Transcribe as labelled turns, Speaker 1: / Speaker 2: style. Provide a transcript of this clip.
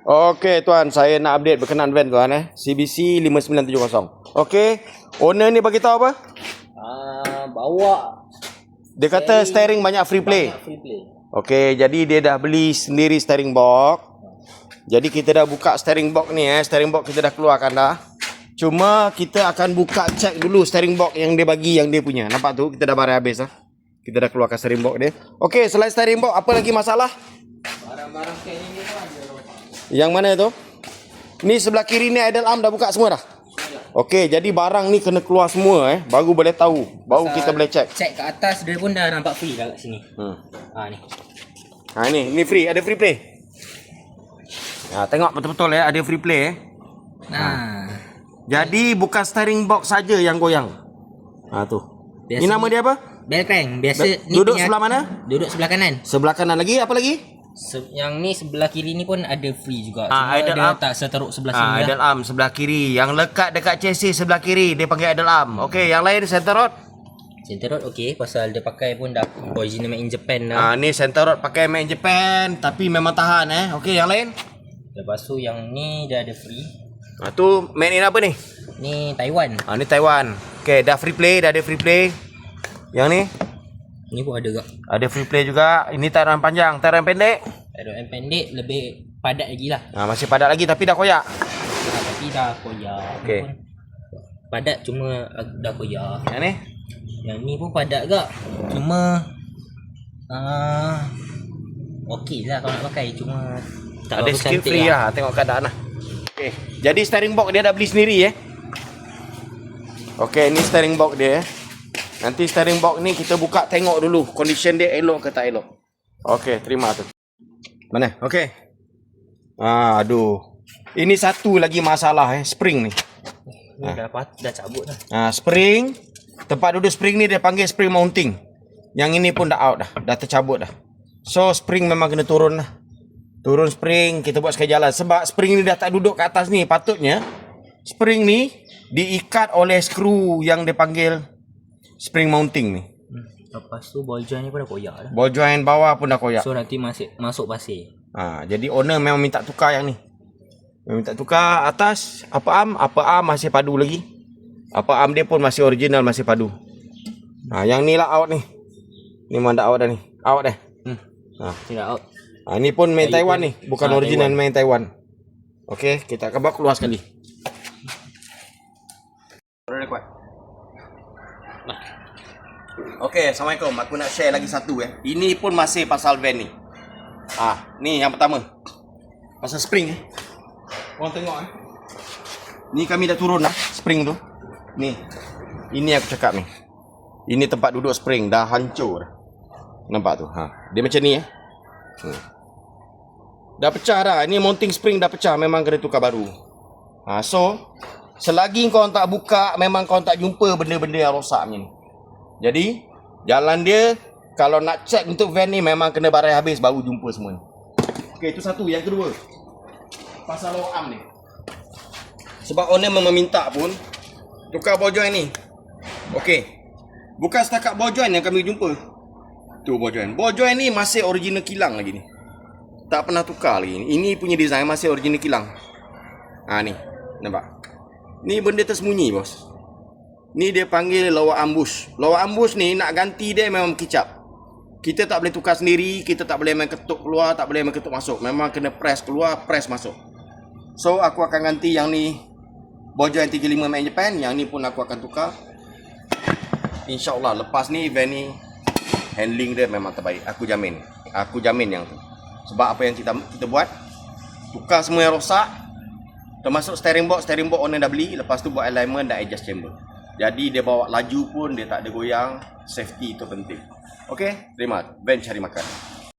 Speaker 1: Okey tuan, saya nak update berkenaan van tuan CBC 5970. Okey, owner ni bagi tahu apa?
Speaker 2: Bawa
Speaker 1: Dia kata steering banyak free play. Okey, jadi dia dah beli sendiri steering box. Jadi kita dah buka steering box ni steering box kita dah keluarkan dah. Cuma kita akan buka check dulu steering box yang dia bagi, yang dia punya. Nampak tu, kita dah barang habis dah. Kita dah keluarkan steering box dia. Okey, selain steering box apa lagi masalah?
Speaker 2: barang-barang kayak ini pun ada.
Speaker 1: Yang mana tu? Ni sebelah kiri ni idle arm dah buka semua dah. Okey, jadi barang ni kena keluar semua baru boleh tahu. Baru kita boleh check.
Speaker 2: Check kat atas dia pun dah nampak free dah kat sini. Ni.
Speaker 1: Ni free, ada free play. Tengok betul-betul ada free play Jadi bukan steering box saja yang goyang. Tu.
Speaker 2: Biasa,
Speaker 1: Ni nama dia apa?
Speaker 2: bell crank. Biasa ni
Speaker 1: duduk
Speaker 2: punya,
Speaker 1: sebelah mana?
Speaker 2: Duduk sebelah kanan.
Speaker 1: Sebelah kanan lagi, apa lagi?
Speaker 2: Yang ni sebelah kiri ni pun ada free juga.
Speaker 1: Idle
Speaker 2: dia
Speaker 1: arm.
Speaker 2: tak seteruk sebelah sini
Speaker 1: Idle arm sebelah kiri. Yang lekat dekat chassis sebelah kiri dia panggil idle arm. Okey, yang lain center rod.
Speaker 2: Center rod okey, pasal dia pakai pun dah original made in Japan dah.
Speaker 1: Ni center rod pakai made in Japan tapi memang tahan Okey, yang lain?
Speaker 2: Lepas tu yang ni dah ada free.
Speaker 1: Tu made in apa ni?
Speaker 2: Ni Taiwan.
Speaker 1: Ni Taiwan. Okey, dah free play, dah ada free play. Yang ni?
Speaker 2: Ni pun ada juga.
Speaker 1: Ada free play juga. Ini tayaran panjang, tayaran pendek.
Speaker 2: Tayaran pendek lebih padat lagi lah.
Speaker 1: Masih padat lagi tapi dah koyak.
Speaker 2: Tapi dah koyak.
Speaker 1: Okey.
Speaker 2: Padat cuma dah koyak.
Speaker 1: Yang ni?
Speaker 2: Yang ni pun padat gak. Cuma okey lah kalau nak pakai, cuma tak
Speaker 1: ada skill free lah. Tengok keadaan lah. Okey, jadi steering box dia dah beli sendiri Okey, ni steering box dia Nanti steering box ni kita buka tengok dulu condition dia elok ke tak elok. Okey, terima tu. Mana? Okey. Aduh. Ini satu lagi masalah spring ni.
Speaker 2: Ni dah cabut dah.
Speaker 1: Spring, tempat duduk spring ni dia panggil spring mounting. Yang ini pun dah out dah tercabut dah. So spring memang kena turun lah. Turun spring, kita buat sekali jalan. Sebab spring ni dah tak duduk kat atas ni. Patutnya spring ni diikat oleh skru yang dia panggil spring mounting ni.
Speaker 2: Lepas tu ball joint ni pun dah koyak dah.
Speaker 1: Ball joint bawah pun dah koyak.
Speaker 2: So nanti masuk pasir.
Speaker 1: Jadi owner memang minta tukar yang ni. Minta tukar atas upper arm masih padu lagi. Upper arm dia pun masih original, masih padu. Yang ni lah out ni. Ni memang dah out dah ni. Out dah.
Speaker 2: Tidak out.
Speaker 1: Ni pun main Taiwan ni, bukan original main Taiwan. Okey, kita akan bawa keluar sekali. Okey, Assalamualaikum. Aku nak share lagi satu Ini pun masih pasal van ni. Ni yang pertama. Pasal spring Korang tengok Ni kami dah turun dah spring tu. Ni. Ini aku cakap ni. Ini tempat duduk spring dah hancur dah. Nampak tu? Dia macam ni Dah pecah dah. Ni mounting spring dah pecah, memang kena tukar baru. So selagi kau tak buka, memang kau tak jumpa benda-benda yang rosak macam ni. Jadi jalan dia kalau nak check untuk van ni memang kena barai habis baru jumpa semua ni. Okey, itu satu. Yang kedua, pasal lower arm ni. Sebab owner memang minta pun tukar ball joint ni. Okey. Bukan setakat ball joint yang kami jumpa. Tu ball joint. Ball joint ni masih original kilang lagi ni. Tak pernah tukar lagi. Ini punya design masih original kilang. Ni. Nampak? Ni benda tersembunyi, bos. Ni dia panggil lower arm bush. Lower arm bush ni nak ganti dia memang kicap. Kita tak boleh tukar sendiri, kita tak boleh main ketuk keluar, tak boleh main ketuk masuk. Memang kena press keluar, press masuk. So aku akan ganti yang ni ball joint 35 made in Japan. Yang ni pun aku akan tukar. InsyaAllah lepas ni van ni handling dia memang terbaik. Aku jamin. Aku jamin yang tu. Sebab apa yang kita buat, tukar semua yang rosak. Termasuk steering box owner dah beli. Lepas tu buat alignment dan adjust chamber. Jadi dia bawa laju pun dia tak ada goyang. Safety itu penting. Okey, terima. Van cari makan.